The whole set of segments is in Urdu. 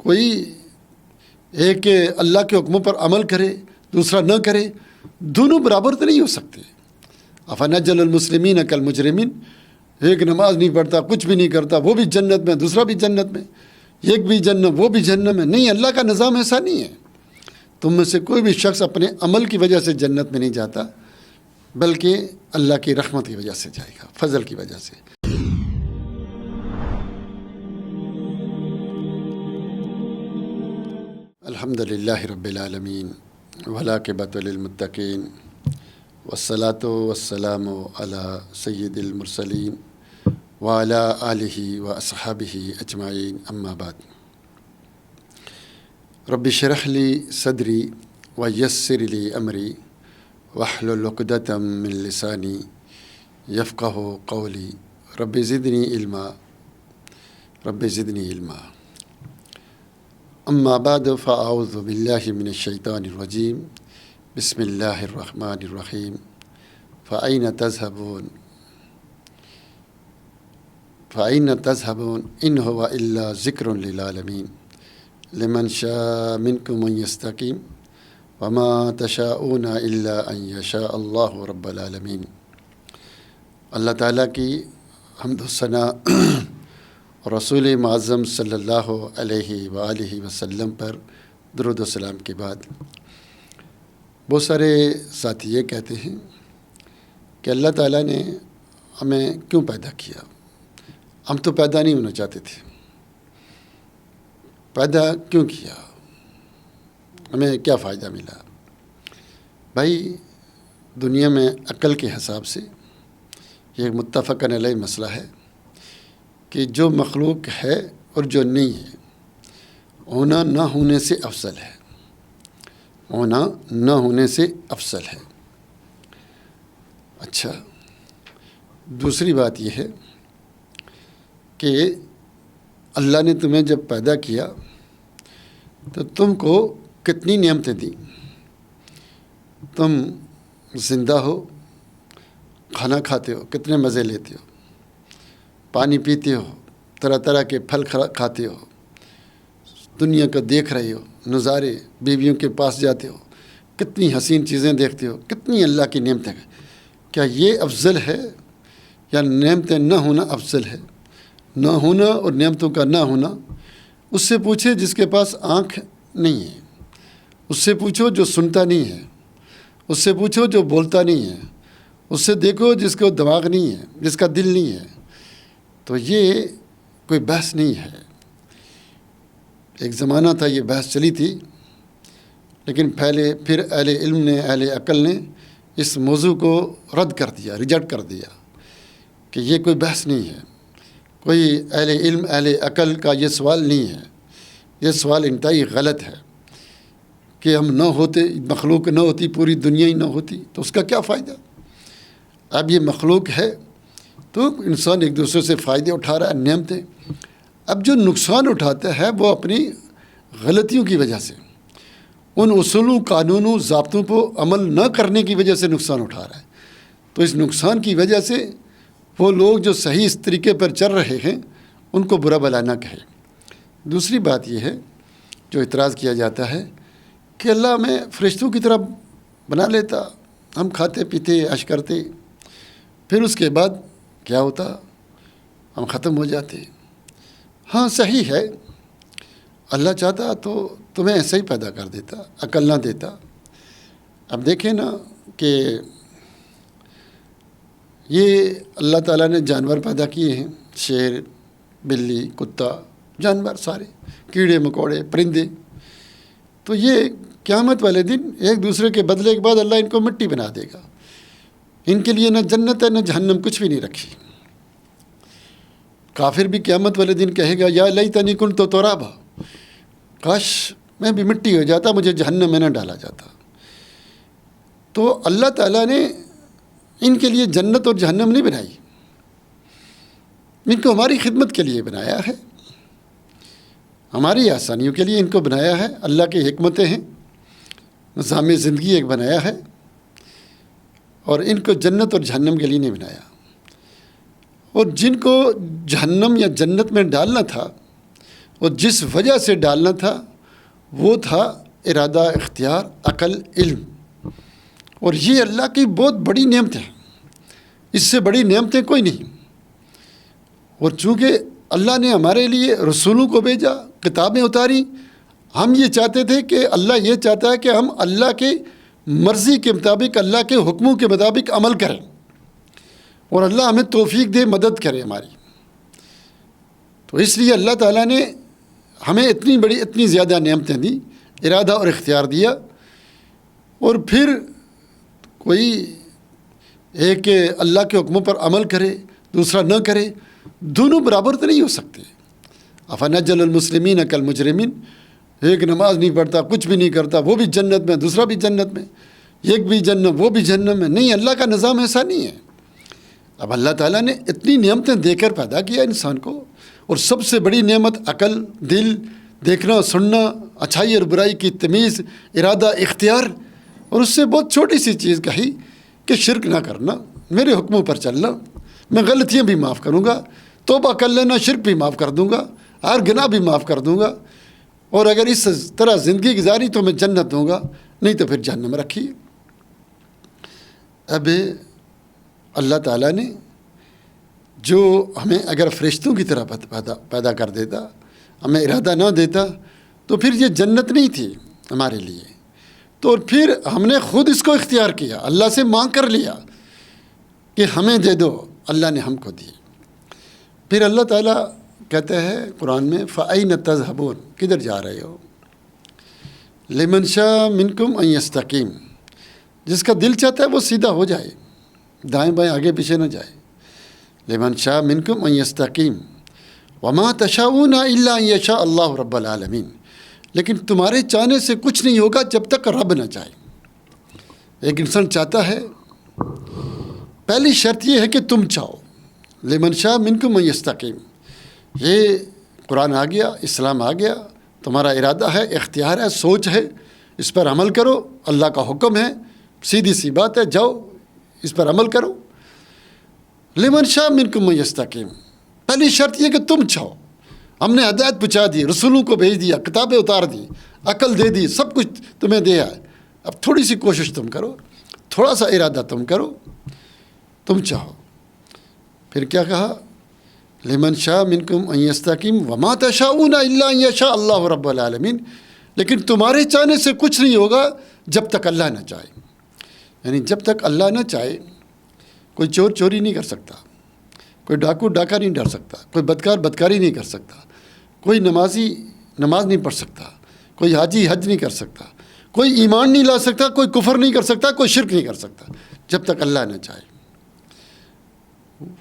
کوئی ایک کہ اللہ کے حکموں پر عمل کرے، دوسرا نہ کرے، دونوں برابر تو نہیں ہو سکتے۔ افنجعل المسلمین کالمجرمین، ایک نماز نہیں پڑھتا، کچھ بھی نہیں کرتا، وہ بھی جنت میں، دوسرا بھی جنت میں، ایک بھی جنت وہ بھی جہنم میں۔ نہیں، اللہ کا نظام ایسا نہیں ہے۔ تم میں سے کوئی بھی شخص اپنے عمل کی وجہ سے جنت میں نہیں جاتا، بلکہ اللہ کی رحمت کی وجہ سے جائے گا، فضل کی وجہ سے۔ الحمدللہ رب العالمین والعاقبۃ للمتقین والصلاۃ والسلام علی سید المرسلین وعلی آلہ واصحابہ اجمعین، اما بعد۔ رب اشرح لی صدری ویسر لی امری واحلل عقدۃ من لسانی یفقہوا قولی رب زدنی علما اما بعد فاعوذ باللہ من الشیطان الرجیم بسم اللہ الرحمن الرحیم فأین تذهبون ان هو الا ذکر للعالمین لمن شاء منکم ان یستقیم وما تشاءون الا ان یشاء اللہ رب العالمین۔ اللہ تعالیٰ کی حمد و ثنا رسول معظم صلی اللہ علیہ وآلہ وسلم پر درود و سلام کے بعد، بہت سارے ساتھی یہ کہتے ہیں کہ اللہ تعالیٰ نے ہمیں کیوں پیدا کیا؟ ہم تو پیدا نہیں ہونا چاہتے تھے، پیدا کیوں کیا؟ ہمیں کیا فائدہ ملا؟ بھائی، دنیا میں عقل کے حساب سے یہ متفقاً علیہ مسئلہ ہے کہ جو مخلوق ہے اور جو نہیں ہے، ہونا نہ ہونے سے افضل ہے، ہونا نہ ہونے سے افضل ہے۔ اچھا، دوسری بات یہ ہے کہ اللہ نے تمہیں جب پیدا کیا تو تم کو کتنی نعمتیں دیں۔ تم زندہ ہو، کھانا کھاتے ہو، کتنے مزے لیتے ہو، پانی پیتے ہو، طرح طرح کے پھل کھاتے ہو، دنیا کو دیکھ رہے ہو، نظارے، بیویوں کے پاس جاتے ہو، کتنی حسین چیزیں دیکھتے ہو، کتنی اللہ کی نعمتیں ہیں۔ کیا یہ افضل ہے یا نعمتیں نہ ہونا افضل ہے؟ نہ ہونا اور نعمتوں کا نہ ہونا، اس سے پوچھے جس کے پاس آنکھ نہیں ہے، اس سے پوچھو جو سنتا نہیں ہے، اس سے پوچھو جو بولتا نہیں ہے، اس سے دیکھو جس کو دماغ نہیں ہے، جس کا دل نہیں ہے۔ تو یہ کوئی بحث نہیں ہے۔ ایک زمانہ تھا یہ بحث چلی تھی، لیکن پھر اہل علم نے، اہل عقل نے اس موضوع کو رد کر دیا، ریجیکٹ کر دیا کہ یہ کوئی بحث نہیں ہے، کوئی اہل علم، اہل عقل کا یہ سوال نہیں ہے، یہ سوال انتہائی غلط ہے کہ ہم نہ ہوتے، مخلوق نہ ہوتی، پوری دنیا ہی نہ ہوتی تو اس کا کیا فائدہ؟ اب یہ مخلوق ہے تو انسان ایک دوسرے سے فائدے اٹھا رہا ہے، نعمتیں۔ اب جو نقصان اٹھاتا ہے وہ اپنی غلطیوں کی وجہ سے، ان اصولوں، قانونوں، ضابطوں کو عمل نہ کرنے کی وجہ سے نقصان اٹھا رہا ہے۔ تو اس نقصان کی وجہ سے وہ لوگ جو صحیح اس طریقے پر چل رہے ہیں ان کو برا بھلا نہ کہے۔ دوسری بات یہ ہے جو اعتراض کیا جاتا ہے کہ اللہ ہمیں فرشتوں کی طرح بنا لیتا، ہم کھاتے پیتے عیش کرتے، پھر اس کے بعد کیا ہوتا؟ ہم ختم ہو جاتے۔ ہاں صحیح ہے، اللہ چاہتا تو تمہیں ایسا ہی پیدا کر دیتا، عقل نہ دیتا۔ اب دیکھیں نا کہ یہ اللہ تعالیٰ نے جانور پیدا کیے ہیں، شیر، بلی، کتا، جانور سارے، کیڑے مکوڑے، پرندے۔ تو یہ قیامت والے دن ایک دوسرے کے بدلے کے بعد اللہ ان کو مٹی بنا دے گا۔ ان کے لیے نہ جنت ہے نہ جہنم، کچھ بھی نہیں رکھی۔ کافر بھی قیامت والے دن کہے گا یا لیتنی کنت ترابا، کاش میں بھی مٹی ہو جاتا، مجھے جہنم میں نہ ڈالا جاتا۔ تو اللہ تعالیٰ نے ان کے لیے جنت اور جہنم نہیں بنائی، ان کو ہماری خدمت کے لیے بنایا ہے، ہماری آسانیوں کے لیے ان کو بنایا ہے۔ اللہ کی حکمتیں ہیں، نظام زندگی ایک بنایا ہے، اور ان کو جنت اور جہنم کے لیے نہیں بنایا۔ اور جن کو جہنم یا جنت میں ڈالنا تھا اور جس وجہ سے ڈالنا تھا وہ تھا ارادہ، اختیار، عقل، علم. اور یہ اللہ کی بہت بڑی نعمت ہے، اس سے بڑی نعمتیں کوئی نہیں. اور چونکہ اللہ نے ہمارے لیے رسولوں کو بھیجا، کتابیں اتاری، ہم یہ چاہتے تھے کہ اللہ یہ چاہتا ہے کہ ہم اللہ کے مرضی کے مطابق، اللہ کے حکموں کے مطابق عمل کریں، اور اللہ ہمیں توفیق دے، مدد کرے ہماری. تو اس لیے اللہ تعالیٰ نے ہمیں اتنی بڑی، اتنی زیادہ نعمتیں دیں، ارادہ اور اختیار دیا. اور پھر کوئی ایک اللہ کے حکموں پر عمل کرے، دوسرا نہ کرے، دونوں برابر تو نہیں ہو سکتے. افنجعل المسلمین کالمجرمین، ایک نماز نہیں پڑھتا، کچھ بھی نہیں کرتا، وہ بھی جنت میں، دوسرا بھی جنت میں، ایک بھی جنت، وہ بھی جہنم میں. نہیں، اللہ کا نظام ایسا نہیں ہے. اب اللہ تعالیٰ نے اتنی نعمتیں دے کر پیدا کیا انسان کو، اور سب سے بڑی نعمت عقل، دل، دیکھنا سننا، اچھائی اور برائی کی تمیز، ارادہ، اختیار. اور اس سے بہت چھوٹی سی چیز کہی کہ شرک نہ کرنا، میرے حکموں پر چلنا، میں غلطیاں بھی معاف کروں گا، توبہ کر لینا، شرک بھی معاف کر دوں گا، ہر گناہ بھی معاف کر دوں گا، اور اگر اس طرح زندگی گزاری تو میں جنت دوں گا، نہیں تو پھر جہنم میں رکھیے. اب اللہ تعالیٰ نے جو ہمیں اگر فرشتوں کی طرح پیدا کر دیتا، ہمیں ارادہ نہ دیتا، تو پھر یہ جنت نہیں تھی ہمارے لیے. تو پھر ہم نے خود اس کو اختیار کیا، اللہ سے مانگ کر لیا کہ ہمیں دے دو، اللہ نے ہم کو دی. پھر اللہ تعالیٰ کہتا ہے قرآن میں فَأَيْنَ تَذْهَبُونَ، کدھر جا رہے ہو؟ لِمَنْ شَاءَ مِنْكُمْ أَنْ يَسْتَقِيمَ، جس کا دل چاہتا ہے وہ سیدھا ہو جائے، دائیں بائیں آگے پیچھے نہ جائے. لِمَنْ شَاءَ مِنْكُمْ أَنْ يَسْتَقِيمَ وَمَا تَشَاءُونَ إِلَّا أَنْ يَشَاءَ اللَّهُ رَبُّ الْعَالَمِينَ. لیکن تمہارے چاہنے سے کچھ نہیں ہوگا جب تک رب نہ چاہے. ایک انسان چاہتا ہے، پہلی شرط یہ ہے کہ تم چاہو. لمن شاء منکم من یستقیم، یہ قرآن آ گیا، اسلام آ گیا، تمہارا ارادہ ہے، اختیار ہے، سوچ ہے، اس پر عمل کرو، اللہ کا حکم ہے، سیدھی سی بات ہے، جاؤ اس پر عمل کرو. لمن شاء منکم من یستقیم، پہلی شرط یہ کہ تم چاہو. ہم نے ہدایت پہنچا دی، رسولوں کو بھیج دیا، کتابیں اتار دی، عقل دے دی، سب کچھ تمہیں دیا ہے. اب تھوڑی سی کوشش تم کرو، تھوڑا سا ارادہ تم کرو، تم چاہو. پھر کیا کہا؟ لمن شاء منکم ان یستقیم وما تشاءون الا ان یشاء اللہ رب العالمین. لیکن تمہارے چاہنے سے کچھ نہیں ہوگا جب تک اللہ نہ چاہے. یعنی جب تک اللہ نہ چاہے، کوئی چور چوری نہیں کر سکتا، کوئی ڈاکو ڈاکہ نہیں ڈر سکتا، کوئی بدکار بدکاری نہیں کر سکتا، کوئی نمازی نماز نہیں پڑھ سکتا، کوئی حاجی حج نہیں کر سکتا، کوئی ایمان نہیں لا سکتا، کوئی کفر نہیں کر سکتا، کوئی شرک نہیں کر سکتا جب تک اللہ نہ چاہے.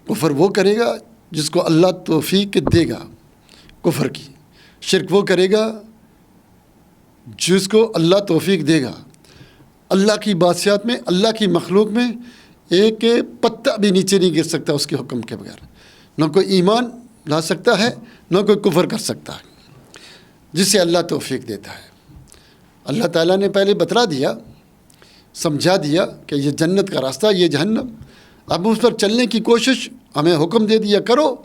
کفر وہ کرے گا جس کو اللہ توفیق دے گا کفر کی، شرک وہ کرے گا جس کو اللہ توفیق دے گا. اللہ کی بادشاہت میں، اللہ کی مخلوق میں ایک پتا بھی نیچے نہیں گر سکتا اس کے حکم کے بغیر. نہ کوئی ایمان لا سکتا ہے، نہ کوئی کفر کر سکتا ہے، جسے اللہ توفیق دیتا ہے. اللہ تعالیٰ نے پہلے بتلا دیا، سمجھا دیا کہ یہ جنت کا راستہ، یہ جہنم. اب اس پر چلنے کی کوشش، ہمیں حکم دے دیا کرو،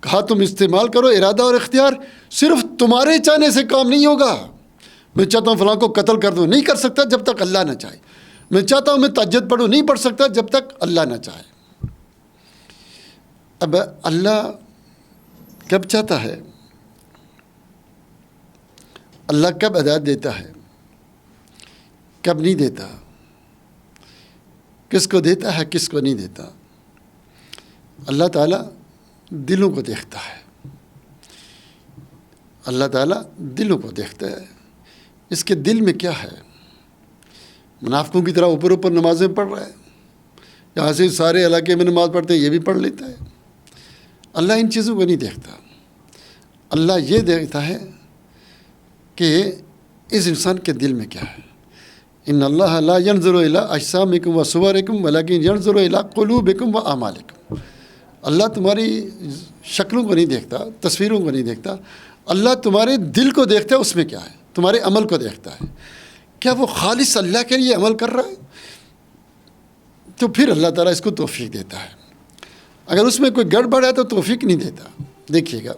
کہا تم استعمال کرو ارادہ اور اختیار. صرف تمہارے چاہنے سے کام نہیں ہوگا. میں چاہتا ہوں فلاں کو قتل کر دوں، نہیں کر سکتا جب تک اللہ نہ چاہے. میں چاہتا ہوں میں تہجد پڑھوں، نہیں پڑھ سکتا جب تک اللہ نہ چاہے. اب اللہ کب چاہتا ہے، اللہ کب ہدایت دیتا ہے، کب نہیں دیتا، کس کو دیتا ہے، کس کو نہیں دیتا. اللہ تعالیٰ دلوں کو دیکھتا ہے. اللہ تعالیٰ دلوں کو دیکھتا ہے. اس کے دل میں کیا ہے؟ منافقوں کی طرح اوپر اوپر نمازیں پڑھ رہا ہے، یہاں سے سارے علاقے میں نماز پڑھتے ہیں، یہ بھی پڑھ لیتا ہے. اللہ ان چیزوں کو نہیں دیکھتا. اللہ یہ دیکھتا ہے کہ اس انسان کے دل میں کیا ہے. ان اللہ لا ينظر الى اجسامکم وصورکم ولکن ينظر الى قلوبکم واعمالکم. اللہ تمہاری شکلوں کو نہیں دیکھتا، تصویروں کو نہیں دیکھتا. اللہ تمہارے دل کو دیکھتا ہے، اس میں کیا ہے، تمہارے عمل کو دیکھتا ہے. کیا وہ خالص اللہ کے لیے عمل کر رہا ہے؟ تو پھر اللہ تعالیٰ اس کو توفیق دیتا ہے. اگر اس میں کوئی گڑبڑ ہے تو توفیق نہیں دیتا. دیکھیے گا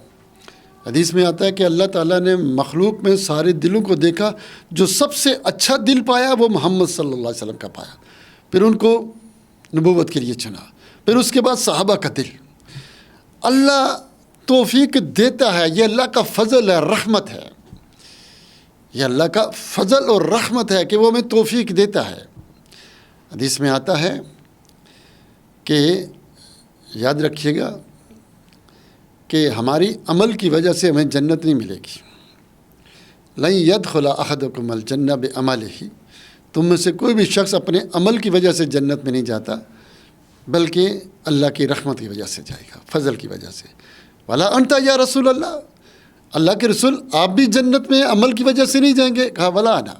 حدیث میں آتا ہے کہ اللہ تعالیٰ نے مخلوق میں سارے دلوں کو دیکھا، جو سب سے اچھا دل پایا وہ محمد صلی اللہ علیہ وسلم کا پایا، پھر ان کو نبوت کے لیے چنا، پھر اس کے بعد صحابہ کا دل۔ اللہ توفیق دیتا ہے، یہ اللہ کا فضل ہے، رحمت ہے، یہ اللہ کا فضل اور رحمت ہے کہ وہ ہمیں توفیق دیتا ہے۔ حدیث میں آتا ہے کہ یاد رکھیے گا کہ ہماری عمل کی وجہ سے ہمیں جنت نہیں ملے گی۔ لن يدخل احدکم الجنہ بعملہ، تم میں سے کوئی بھی شخص اپنے عمل کی وجہ سے جنت میں نہیں جاتا، بلکہ اللہ کی رحمت کی وجہ سے جائے گا، فضل کی وجہ سے۔ ولا انت یا رسول اللہ، اللہ کے رسول آپ بھی جنت میں عمل کی وجہ سے نہیں جائیں گے؟ کہا ولا انا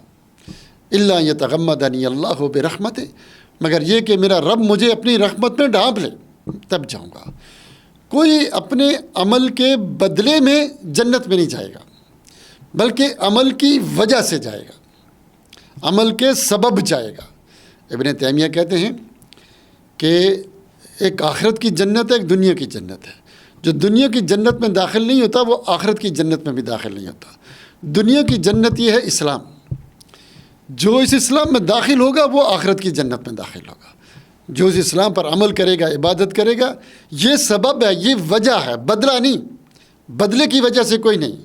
الا یتغمدنی اللہ برحمتہ، مگر یہ کہ میرا رب مجھے اپنی رحمت میں ڈھانپ لے تب جاؤں گا۔ کوئی اپنے عمل کے بدلے میں جنت میں نہیں جائے گا، بلکہ عمل کی وجہ سے جائے گا، عمل کے سبب جائے گا۔ ابن تیمیہ کہتے ہیں کہ ایک آخرت کی جنت ہے، ایک دنیا کی جنت ہے۔ جو دنیا کی جنت میں داخل نہیں ہوتا وہ آخرت کی جنت میں بھی داخل نہیں ہوتا۔ دنیا کی جنت یہ ہے اسلام، جو اس اسلام میں داخل ہوگا وہ آخرت کی جنت میں داخل ہوگا۔ جو اس اسلام پر عمل کرے گا، عبادت کرے گا، یہ سبب ہے، یہ وجہ ہے، بدلہ نہیں، بدلے کی وجہ سے کوئی نہیں۔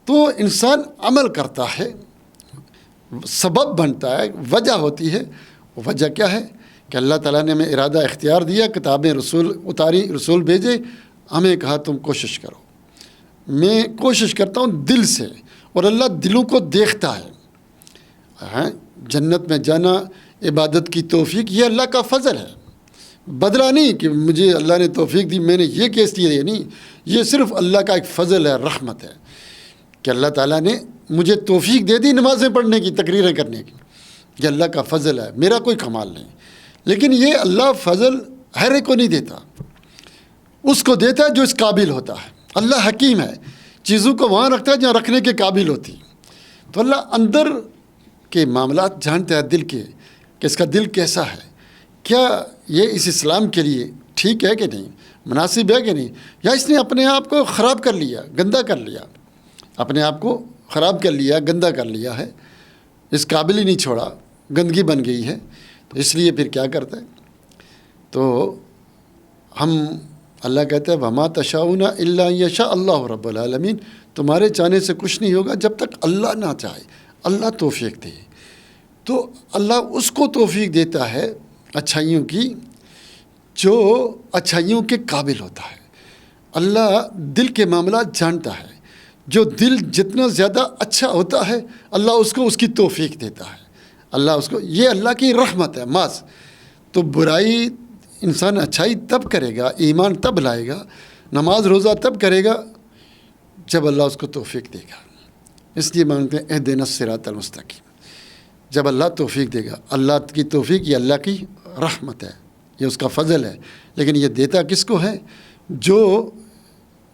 تو انسان عمل کرتا ہے، سبب بنتا ہے، وجہ ہوتی ہے۔ وجہ کیا ہے کہ اللہ تعالیٰ نے ہمیں ارادہ اختیار دیا، کتابیں رسول اتاری، رسول بھیجے، ہمیں کہا تم کوشش کرو۔ میں کوشش کرتا ہوں دل سے، اور اللہ دلوں کو دیکھتا ہے۔ جنت میں جانا، عبادت کی توفیق، یہ اللہ کا فضل ہے، بدلہ نہیں کہ مجھے اللہ نے توفیق دی میں نے یہ کیس دیا، نہیں، یہ صرف اللہ کا ایک فضل ہے، رحمت ہے کہ اللہ تعالیٰ نے مجھے توفیق دے دی نمازیں پڑھنے کی، تقریریں کرنے کی۔ یہ اللہ کا فضل ہے، میرا کوئی کمال نہیں۔ لیکن یہ اللہ فضل ہر ایک کو نہیں دیتا، اس کو دیتا ہے جو اس قابل ہوتا ہے۔ اللہ حکیم ہے، چیزوں کو وہاں رکھتا ہے جہاں رکھنے کے قابل ہوتی۔ تو اللہ اندر کے معاملات جانتا ہے، دل کے، کہ اس کا دل کیسا ہے، کیا یہ اس اسلام کے لیے ٹھیک ہے کہ نہیں، مناسب ہے کہ نہیں، یا اس نے اپنے آپ کو خراب کر لیا، گندہ کر لیا، اپنے آپ کو خراب کر لیا، گندہ کر لیا ہے، اس قابل ہی نہیں چھوڑا، گندگی بن گئی ہے۔ تو اس لیے پھر کیا کرتا ہے، تو ہم اللہ کہتے ہیں وَمَا تَشَاءُونَ إِلَّا أَن يَشَاءَ اللَّهُ رَبُّ الْعَالَمِينَ، تمہارے چاہنے سے کچھ نہیں ہوگا جب تک اللہ نہ چاہے، اللہ توفیق دے۔ تو اللہ اس کو توفیق دیتا ہے اچھائیوں کی جو اچھائیوں کے قابل ہوتا ہے۔ اللہ دل کے معاملات جانتا ہے، جو دل جتنا زیادہ اچھا ہوتا ہے اللہ اس کو اس کی توفیق دیتا ہے، اللہ اس کو، یہ اللہ کی رحمت ہے محض۔ تو برائی انسان اچھائی تب کرے گا، ایمان تب لائے گا، نماز روزہ تب کرے گا جب اللہ اس کو توفیق دے گا۔ اس لیے مانگتے ہیں اہدنا الصراط المستقیم، جب اللہ توفیق دے گا۔ اللہ کی توفیق یہ اللہ کی رحمت ہے، یہ اس کا فضل ہے، لیکن یہ دیتا کس کو ہے؟ جو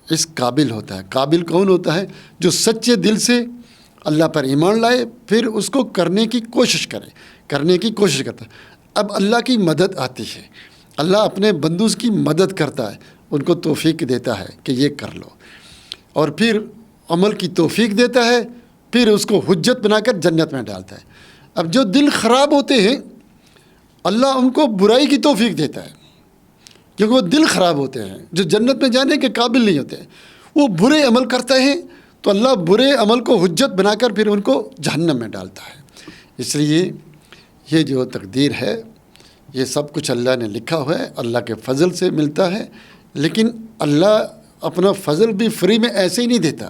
اس قابل ہوتا ہے۔ قابل کون ہوتا ہے؟ جو سچے دل سے اللہ پر ایمان لائے، پھر اس کو کرنے کی کوشش کرے، کرنے کی کوشش کرتا ہے۔ اب اللہ کی مدد آتی ہے، اللہ اپنے بندوز کی مدد کرتا ہے، ان کو توفیق دیتا ہے کہ یہ کر لو، اور پھر عمل کی توفیق دیتا ہے، پھر اس کو حجت بنا کر جنت میں ڈالتا ہے۔ اب جو دل خراب ہوتے ہیں اللہ ان کو برائی کی توفیق دیتا ہے، کیونکہ وہ دل خراب ہوتے ہیں، جو جنت میں جانے کے قابل نہیں ہوتے، وہ برے عمل کرتے ہیں، تو اللہ برے عمل کو حجت بنا کر پھر ان کو جہنم میں ڈالتا ہے۔ اس لیے یہ جو تقدیر ہے یہ سب کچھ اللہ نے لکھا ہوا ہے، اللہ کے فضل سے ملتا ہے، لیکن اللہ اپنا فضل بھی فری میں ایسے ہی نہیں دیتا،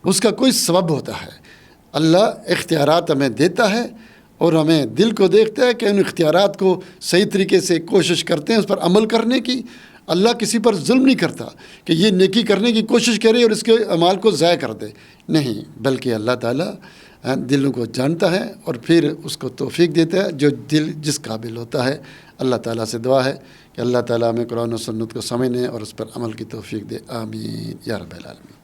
اس کا کوئی سبب ہوتا ہے۔ اللہ اختیارات ہمیں دیتا ہے اور ہمیں دل کو دیکھتا ہے کہ ان اختیارات کو صحیح طریقے سے کوشش کرتے ہیں اس پر عمل کرنے کی۔ اللہ کسی پر ظلم نہیں کرتا کہ یہ نیکی کرنے کی کوشش کرے اور اس کے اعمال کو ضائع کر دے، نہیں، بلکہ اللہ تعالیٰ دلوں کو جانتا ہے اور پھر اس کو توفیق دیتا ہے جو دل جس قابل ہوتا ہے۔ اللہ تعالیٰ سے دعا ہے کہ اللہ تعالیٰ ہمیں قرآن و سنت کو سمجھنے اور اس پر عمل کی توفیق دے، آمین یا رب العالمین۔